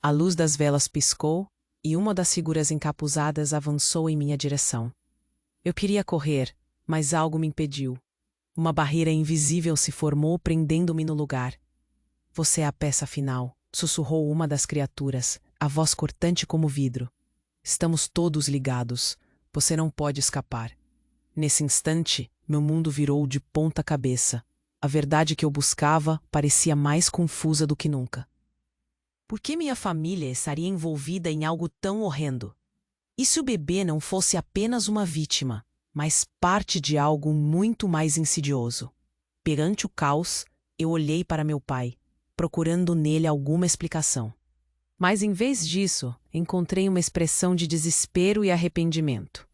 A luz das velas piscou e uma das figuras encapuzadas avançou em minha direção. Eu queria correr, mas algo me impediu. Uma barreira invisível se formou, prendendo-me no lugar. Você é a peça final, sussurrou uma das criaturas, a voz cortante como vidro. Estamos todos ligados. Você não pode escapar. Nesse instante, meu mundo virou de ponta cabeça. A verdade que eu buscava parecia mais confusa do que nunca. Por que minha família estaria envolvida em algo tão horrendo? E se o bebê não fosse apenas uma vítima, mas parte de algo muito mais insidioso? Perante o caos, eu olhei para meu pai, procurando nele alguma explicação. Mas em vez disso, encontrei uma expressão de desespero e arrependimento.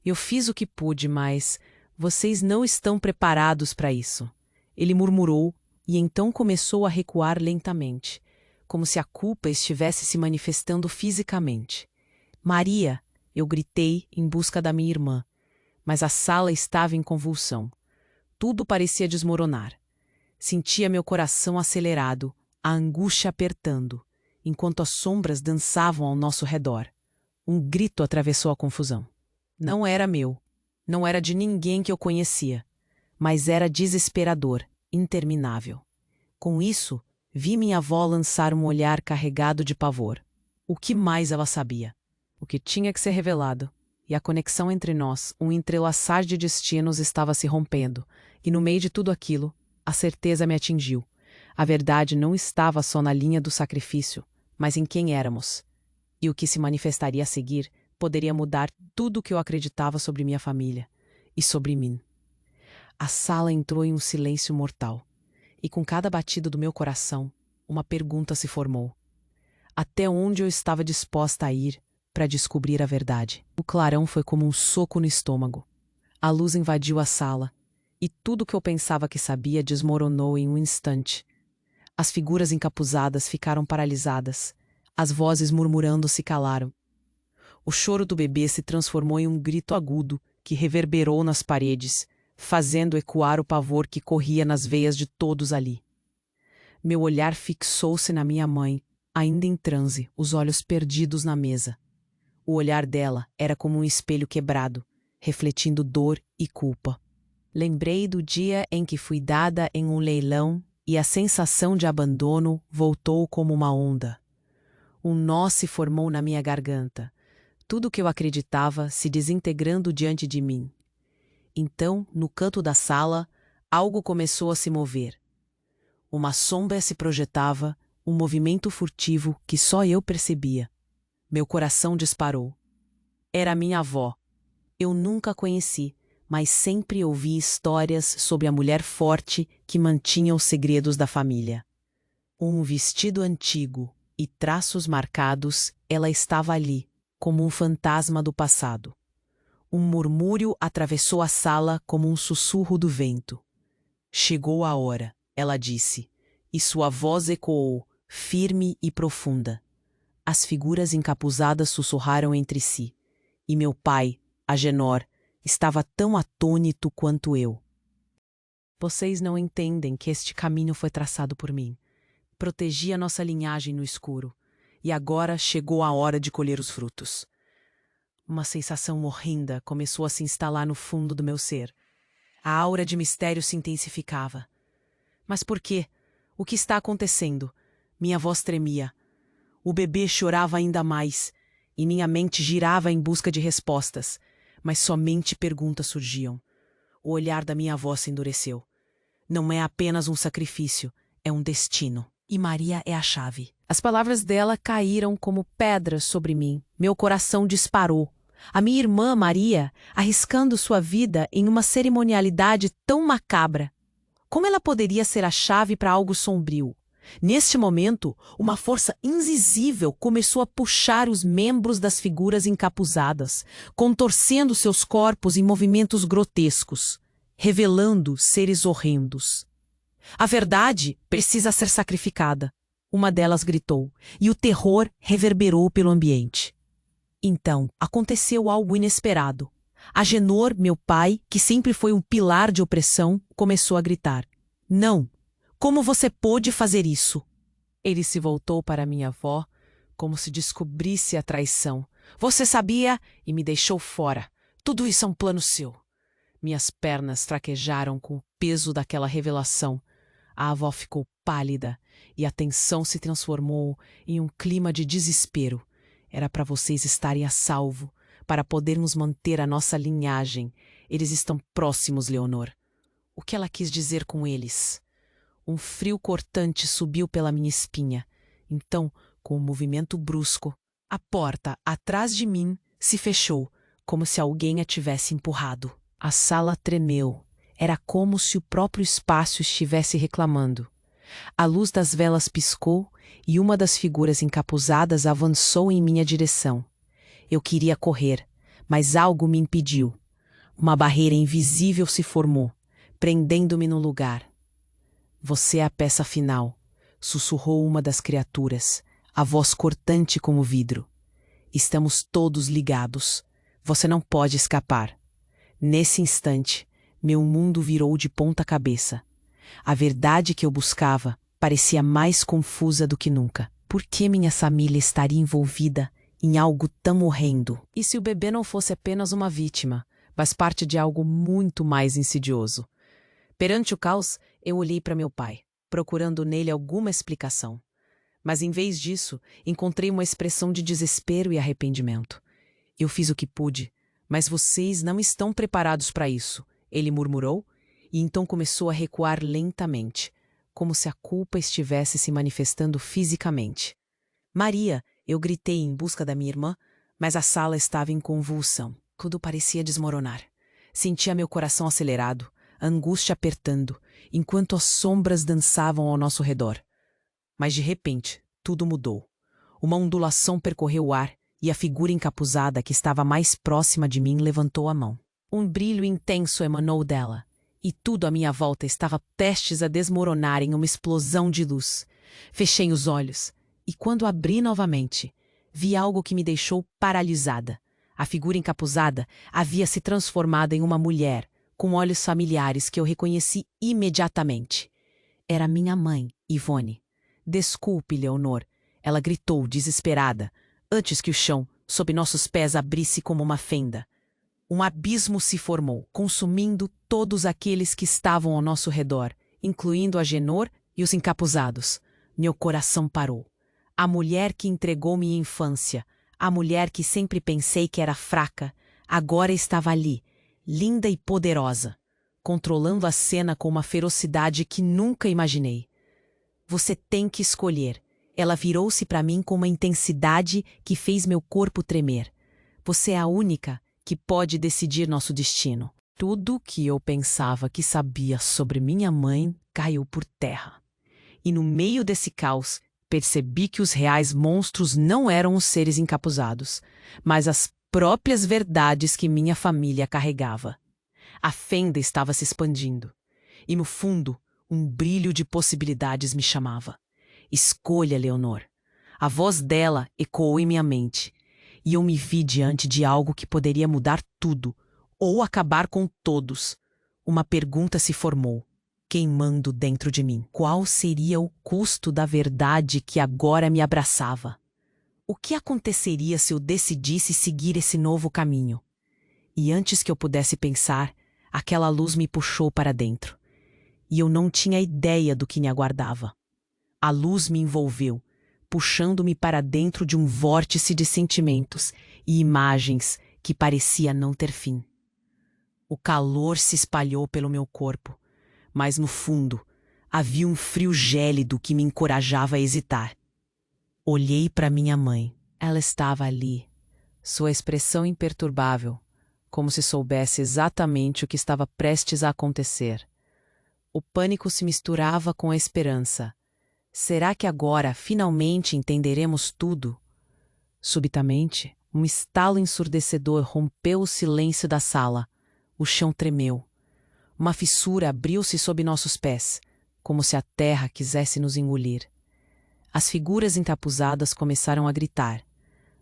Eu fiz o que pude, mas vocês não estão preparados para isso. Ele murmurou e então começou a recuar lentamente, como se a culpa estivesse se manifestando fisicamente. Maria! Eu gritei em busca da minha irmã, mas a sala estava em convulsão. Tudo parecia desmoronar. Sentia meu coração acelerado, a angústia apertando, enquanto as sombras dançavam ao nosso redor. Um grito atravessou a confusão. Não era meu, não era de ninguém que eu conhecia, mas era desesperador, interminável. Com isso, vi minha avó lançar um olhar carregado de pavor. O que mais ela sabia? O que tinha que ser revelado. E a conexão entre nós, um entrelaçar de destinos estava se rompendo, e no meio de tudo aquilo, a certeza me atingiu. A verdade não estava só na linha do sacrifício, mas em quem éramos. E o que se manifestaria a seguir poderia mudar tudo o que eu acreditava sobre minha família e sobre mim. A sala entrou em um silêncio mortal, e com cada batida do meu coração, uma pergunta se formou. Até onde eu estava disposta a ir para descobrir a verdade? O clarão foi como um soco no estômago. A luz invadiu a sala, e tudo o que eu pensava que sabia desmoronou em um instante. As figuras encapuzadas ficaram paralisadas, as vozes murmurando se calaram. O choro do bebê se transformou em um grito agudo que reverberou nas paredes, fazendo ecoar o pavor que corria nas veias de todos ali. Meu olhar fixou-se na minha mãe, ainda em transe, os olhos perdidos na mesa. O olhar dela era como um espelho quebrado, refletindo dor e culpa. Lembrei do dia em que fui dada em um leilão e a sensação de abandono voltou como uma onda. Um nó se formou na minha garganta. Tudo o que eu acreditava se desintegrando diante de mim. Então, no canto da sala, algo começou a se mover. Uma sombra se projetava, um movimento furtivo que só eu percebia. Meu coração disparou. Era minha avó. Eu nunca a conheci, mas sempre ouvi histórias sobre a mulher forte que mantinha os segredos da família. Um vestido antigo e traços marcados, ela estava ali, como um fantasma do passado. Um murmúrio atravessou a sala como um sussurro do vento. Chegou a hora, ela disse, e sua voz ecoou, firme e profunda. As figuras encapuzadas sussurraram entre si, e meu pai, Agenor, estava tão atônito quanto eu. Vocês não entendem que este caminho foi traçado por mim. Protegi a nossa linhagem no escuro, e agora chegou a hora de colher os frutos. Uma sensação horrenda começou a se instalar no fundo do meu ser. A aura de mistério se intensificava. Mas por quê? O que está acontecendo? Minha voz tremia. O bebê chorava ainda mais, e minha mente girava em busca de respostas, mas somente perguntas surgiam. O olhar da minha avó se endureceu. Não é apenas um sacrifício, é um destino. E Maria é a chave. As palavras dela caíram como pedras sobre mim. Meu coração disparou. A minha irmã Maria, arriscando sua vida em uma cerimonialidade tão macabra. Como ela poderia ser a chave para algo sombrio? Neste momento, uma força invisível começou a puxar os membros das figuras encapuzadas, contorcendo seus corpos em movimentos grotescos, revelando seres horrendos. A verdade precisa ser sacrificada, uma delas gritou, e o terror reverberou pelo ambiente. Então, aconteceu algo inesperado. Agenor, meu pai, que sempre foi um pilar de opressão, começou a gritar. Não! Como você pôde fazer isso? Ele se voltou para minha avó, como se descobrisse a traição. Você sabia e me deixou fora. Tudo isso é um plano seu. Minhas pernas fraquejaram com o peso daquela revelação. A avó ficou pálida e a tensão se transformou em um clima de desespero. Era para vocês estarem a salvo, para podermos manter a nossa linhagem. Eles estão próximos, Leonor. O que ela quis dizer com eles? Um frio cortante subiu pela minha espinha. Então, com um movimento brusco, a porta atrás de mim se fechou, como se alguém a tivesse empurrado. A sala tremeu. Era como se o próprio espaço estivesse reclamando. A luz das velas piscou e uma das figuras encapuzadas avançou em minha direção. Eu queria correr, mas algo me impediu. Uma barreira invisível se formou, prendendo-me no lugar. Você é a peça final, sussurrou uma das criaturas, a voz cortante como vidro. Estamos todos ligados. Você não pode escapar. Nesse instante, meu mundo virou de ponta cabeça. A verdade que eu buscava parecia mais confusa do que nunca. Por que minha família estaria envolvida em algo tão horrendo? E se o bebê não fosse apenas uma vítima, mas parte de algo muito mais insidioso? Perante o caos, eu olhei para meu pai, procurando nele alguma explicação. Mas em vez disso, encontrei uma expressão de desespero e arrependimento. Eu fiz o que pude, mas vocês não estão preparados para isso, ele murmurou, e então começou a recuar lentamente, como se a culpa estivesse se manifestando fisicamente. Maria, eu gritei em busca da minha irmã, mas a sala estava em convulsão. Tudo parecia desmoronar. Sentia meu coração acelerado, a angústia apertando, enquanto as sombras dançavam ao nosso redor. Mas de repente, tudo mudou. Uma ondulação percorreu o ar e a figura encapuzada que estava mais próxima de mim levantou a mão. Um brilho intenso emanou dela, e tudo à minha volta estava prestes a desmoronar em uma explosão de luz. Fechei os olhos, e quando abri novamente, vi algo que me deixou paralisada. A figura encapuzada havia se transformado em uma mulher, com olhos familiares que eu reconheci imediatamente. Era minha mãe, Ivone. Desculpe, Leonor, ela gritou, desesperada, antes que o chão, sob nossos pés, abrisse como uma fenda. Um abismo se formou, consumindo todos aqueles que estavam ao nosso redor, incluindo Agenor e os encapuzados. Meu coração parou. A mulher que entregou minha infância, a mulher que sempre pensei que era fraca, agora estava ali, linda e poderosa, controlando a cena com uma ferocidade que nunca imaginei. Você tem que escolher. Ela virou-se para mim com uma intensidade que fez meu corpo tremer. Você é a única que pode decidir nosso destino. Tudo que eu pensava que sabia sobre minha mãe caiu por terra. E no meio desse caos, percebi que os reais monstros não eram os seres encapuzados, mas as próprias verdades que minha família carregava. A fenda estava se expandindo, e no fundo, um brilho de possibilidades me chamava. Escolha, Leonor. A voz dela ecoou em minha mente, e eu me vi diante de algo que poderia mudar tudo, ou acabar com todos. Uma pergunta se formou, queimando dentro de mim. Qual seria o custo da verdade que agora me abraçava? O que aconteceria se eu decidisse seguir esse novo caminho? E antes que eu pudesse pensar, aquela luz me puxou para dentro. E eu não tinha ideia do que me aguardava. A luz me envolveu, puxando-me para dentro de um vórtice de sentimentos e imagens que parecia não ter fim. O calor se espalhou pelo meu corpo, mas no fundo havia um frio gélido que me encorajava a hesitar. Olhei para minha mãe. Ela estava ali, sua expressão imperturbável, como se soubesse exatamente o que estava prestes a acontecer. O pânico se misturava com a esperança. Será que agora finalmente entenderemos tudo? Subitamente, um estalo ensurdecedor rompeu o silêncio da sala. O chão tremeu. Uma fissura abriu-se sob nossos pés, como se a terra quisesse nos engolir. As figuras encapuzadas começaram a gritar,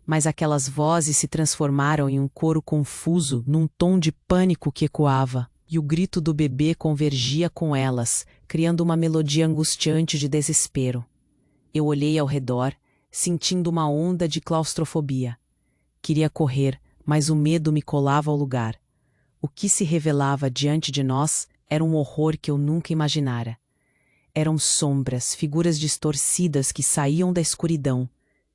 mas aquelas vozes se transformaram em um coro confuso num tom de pânico que ecoava, e o grito do bebê convergia com elas, criando uma melodia angustiante de desespero. Eu olhei ao redor, sentindo uma onda de claustrofobia. Queria correr, mas o medo me colava ao lugar. O que se revelava diante de nós era um horror que eu nunca imaginara. Eram sombras, figuras distorcidas que saíam da escuridão,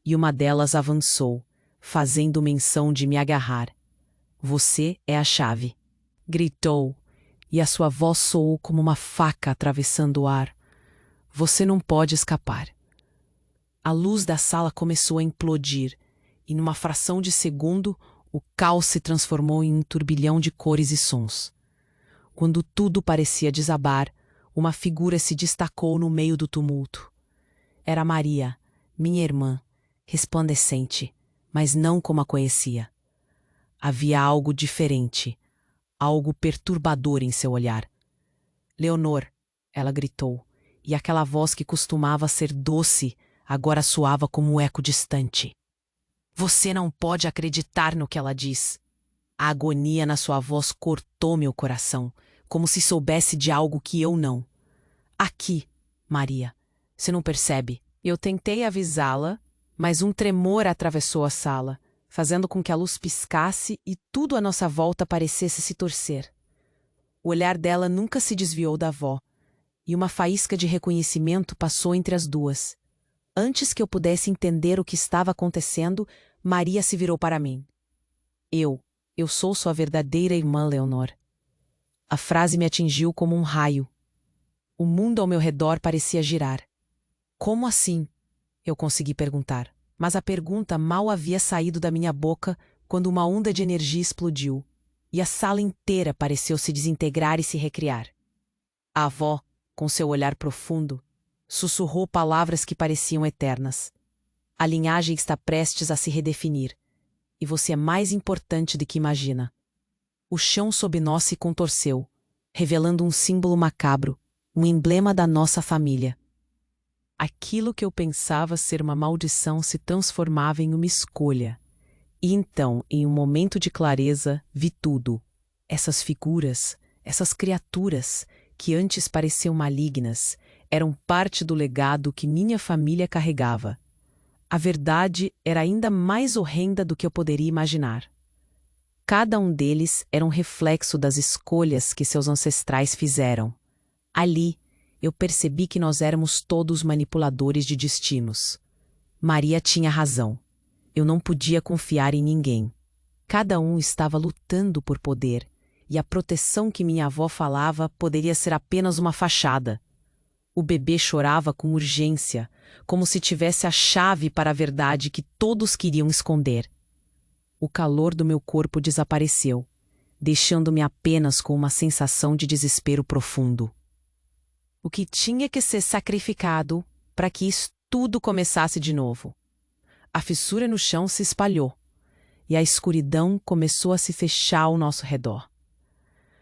e uma delas avançou, fazendo menção de me agarrar. "Você é a chave", gritou, e a sua voz soou como uma faca atravessando o ar. "Você não pode escapar." A luz da sala começou a implodir, e numa fração de segundo, o caos se transformou em um turbilhão de cores e sons. Quando tudo parecia desabar, uma figura se destacou no meio do tumulto. Era Maria, minha irmã, resplandecente, mas não como a conhecia. Havia algo diferente, algo perturbador em seu olhar. "Leonor", ela gritou, e aquela voz que costumava ser doce, agora soava como um eco distante. "Você não pode acreditar no que ela diz." A agonia na sua voz cortou meu coração, como se soubesse de algo que eu não. "Aqui, Maria. Você não percebe?" Eu tentei avisá-la, mas um tremor atravessou a sala, fazendo com que a luz piscasse e tudo à nossa volta parecesse se torcer. O olhar dela nunca se desviou da avó, e uma faísca de reconhecimento passou entre as duas. Antes que eu pudesse entender o que estava acontecendo, Maria se virou para mim. Eu sou sua verdadeira irmã, Leonor." A frase me atingiu como um raio. O mundo ao meu redor parecia girar. "Como assim?" eu consegui perguntar, mas a pergunta mal havia saído da minha boca quando uma onda de energia explodiu, e a sala inteira pareceu se desintegrar e se recriar. A avó, com seu olhar profundo, sussurrou palavras que pareciam eternas. "A linhagem está prestes a se redefinir, e você é mais importante do que imagina." O chão sob nós se contorceu, revelando um símbolo macabro, um emblema da nossa família. Aquilo que eu pensava ser uma maldição se transformava em uma escolha. E então, em um momento de clareza, vi tudo. Essas figuras, essas criaturas, que antes pareciam malignas, eram parte do legado que minha família carregava. A verdade era ainda mais horrenda do que eu poderia imaginar. Cada um deles era um reflexo das escolhas que seus ancestrais fizeram. Ali, eu percebi que nós éramos todos manipuladores de destinos. Maria tinha razão. Eu não podia confiar em ninguém. Cada um estava lutando por poder, e a proteção que minha avó falava poderia ser apenas uma fachada. O bebê chorava com urgência, como se tivesse a chave para a verdade que todos queriam esconder. O calor do meu corpo desapareceu, deixando-me apenas com uma sensação de desespero profundo. O que tinha que ser sacrificado para que isso tudo começasse de novo. A fissura no chão se espalhou, e a escuridão começou a se fechar ao nosso redor.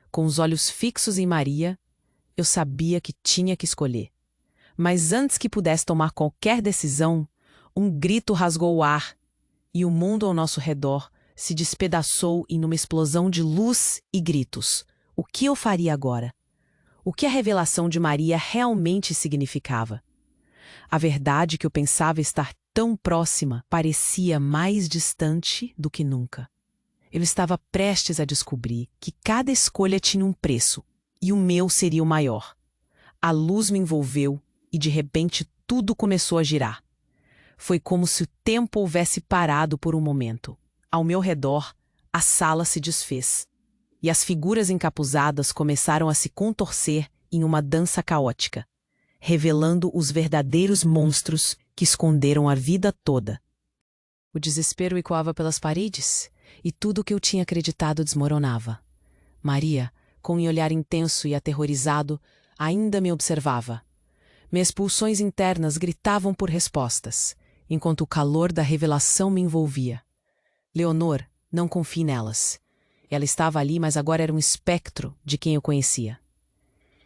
Com os olhos fixos em Maria, eu sabia que tinha que escolher. Mas antes que pudesse tomar qualquer decisão, um grito rasgou o ar, e o mundo ao nosso redor se despedaçou em uma explosão de luz e gritos. O que eu faria agora? O que a revelação de Maria realmente significava? A verdade que eu pensava estar tão próxima parecia mais distante do que nunca. Eu estava prestes a descobrir que cada escolha tinha um preço, e o meu seria o maior. A luz me envolveu e de repente tudo começou a girar. Foi como se o tempo houvesse parado por um momento. Ao meu redor, a sala se desfez, e as figuras encapuzadas começaram a se contorcer em uma dança caótica, revelando os verdadeiros monstros que esconderam a vida toda. O desespero ecoava pelas paredes, e tudo o que eu tinha acreditado desmoronava. Maria, com um olhar intenso e aterrorizado, ainda me observava. Minhas pulsões internas gritavam por respostas, enquanto o calor da revelação me envolvia. Leonor, não confie nelas. Ela estava ali, mas agora era um espectro de quem eu conhecia.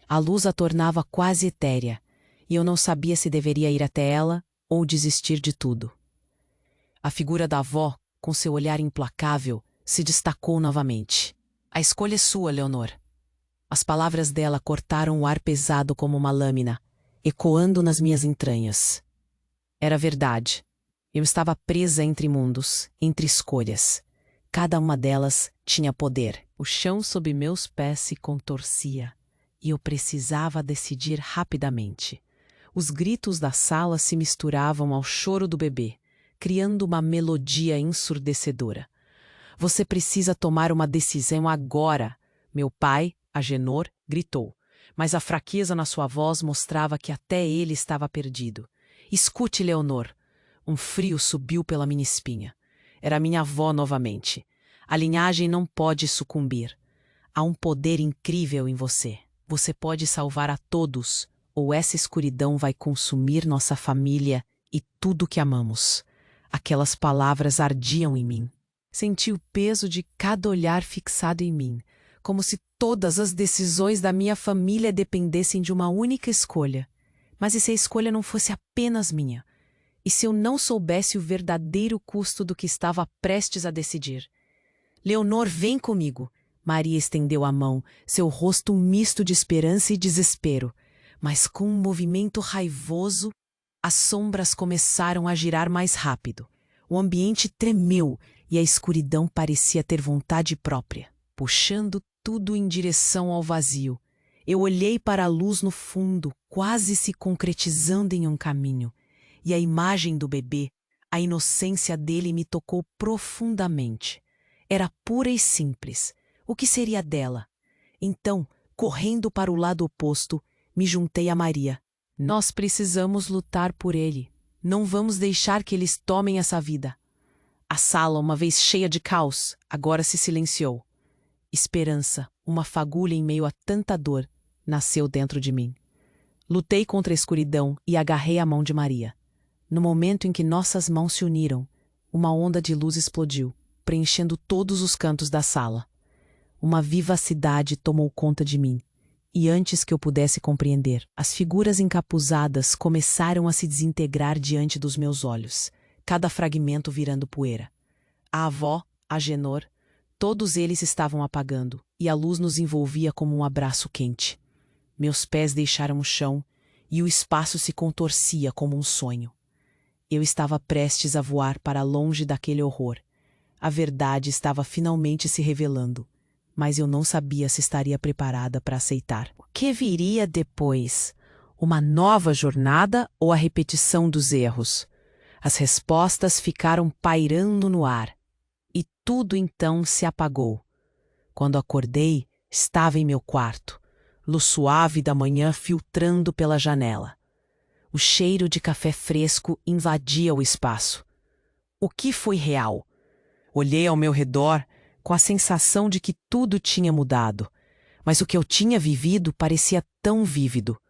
A luz a tornava quase etérea, e eu não sabia se deveria ir até ela ou desistir de tudo. A figura da avó, com seu olhar implacável, se destacou novamente. A escolha é sua, Leonor. As palavras dela cortaram o ar pesado como uma lâmina, ecoando nas minhas entranhas. Era verdade. Eu estava presa entre mundos, entre escolhas. Cada uma delas tinha poder. O chão sob meus pés se contorcia, e eu precisava decidir rapidamente. Os gritos da sala se misturavam ao choro do bebê, criando uma melodia ensurdecedora. Você precisa tomar uma decisão agora, meu pai, Agenor, gritou, mas a fraqueza na sua voz mostrava que até ele estava perdido. Escute, Leonor. Um frio subiu pela minha espinha. Era minha avó novamente. A linhagem não pode sucumbir. Há um poder incrível em você. Você pode salvar a todos, ou essa escuridão vai consumir nossa família e tudo que amamos. Aquelas palavras ardiam em mim. Senti o peso de cada olhar fixado em mim, como se todas as decisões da minha família dependessem de uma única escolha. Mas e se a escolha não fosse apenas minha? E se eu não soubesse o verdadeiro custo do que estava prestes a decidir? Leonor, vem comigo. Maria estendeu a mão, seu rosto um misto de esperança e desespero. Mas com um movimento raivoso, as sombras começaram a girar mais rápido. O ambiente tremeu e a escuridão parecia ter vontade própria, puxando tudo em direção ao vazio. Eu olhei para a luz no fundo, quase se concretizando em um caminho. E a imagem do bebê, a inocência dele me tocou profundamente. Era pura e simples. O que seria dela? Então, correndo para o lado oposto, me juntei a Maria. Nós precisamos lutar por ele. Não vamos deixar que eles tomem essa vida. A sala, uma vez cheia de caos, agora se silenciou. Esperança, uma fagulha em meio a tanta dor, nasceu dentro de mim. Lutei contra a escuridão e agarrei a mão de Maria. No momento em que nossas mãos se uniram, uma onda de luz explodiu, preenchendo todos os cantos da sala. Uma vivacidade tomou conta de mim, e antes que eu pudesse compreender, as figuras encapuzadas começaram a se desintegrar diante dos meus olhos, cada fragmento virando poeira. A avó, Agenor, todos eles estavam apagando, e a luz nos envolvia como um abraço quente. Meus pés deixaram o chão, e o espaço se contorcia como um sonho. Eu estava prestes a voar para longe daquele horror. A verdade estava finalmente se revelando, mas eu não sabia se estaria preparada para aceitar. O que viria depois? Uma nova jornada ou a repetição dos erros? As respostas ficaram pairando no ar, e tudo então se apagou. Quando acordei, estava em meu quarto, luz suave da manhã filtrando pela janela. O cheiro de café fresco invadia o espaço. O que foi real? Olhei ao meu redor com a sensação de que tudo tinha mudado, mas o que eu tinha vivido parecia tão vívido.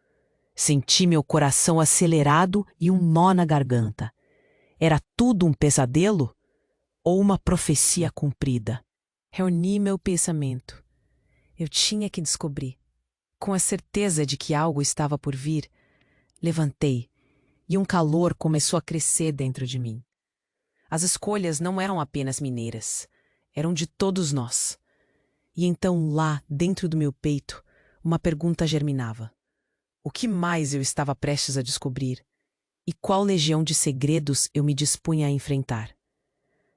Senti meu coração acelerado e um nó na garganta. Era tudo um pesadelo? Ou uma profecia cumprida? Reuni meu pensamento. Eu tinha que descobrir. Com a certeza de que algo estava por vir, levantei, e um calor começou a crescer dentro de mim. As escolhas não eram apenas mineiras, eram de todos nós. E então lá, dentro do meu peito, uma pergunta germinava. O que mais eu estava prestes a descobrir? E qual legião de segredos eu me dispunha a enfrentar?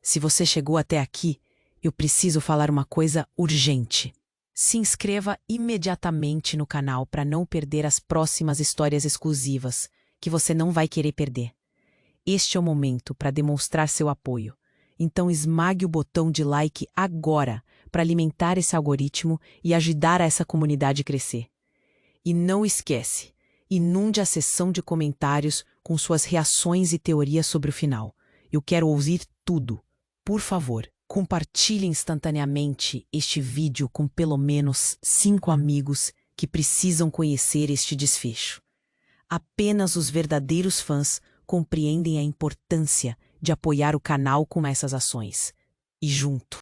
Se você chegou até aqui, eu preciso falar uma coisa urgente. Se inscreva imediatamente no canal para não perder as próximas histórias exclusivas, que você não vai querer perder. Este é o momento para demonstrar seu apoio. Então esmague o botão de like agora para alimentar esse algoritmo e ajudar essa comunidade a crescer. E não esquece, inunde a seção de comentários com suas reações e teorias sobre o final. Eu quero ouvir tudo. Por favor, compartilhe instantaneamente este vídeo com pelo menos 5 amigos que precisam conhecer este desfecho. Apenas os verdadeiros fãs compreendem a importância de apoiar o canal com essas ações. E junto,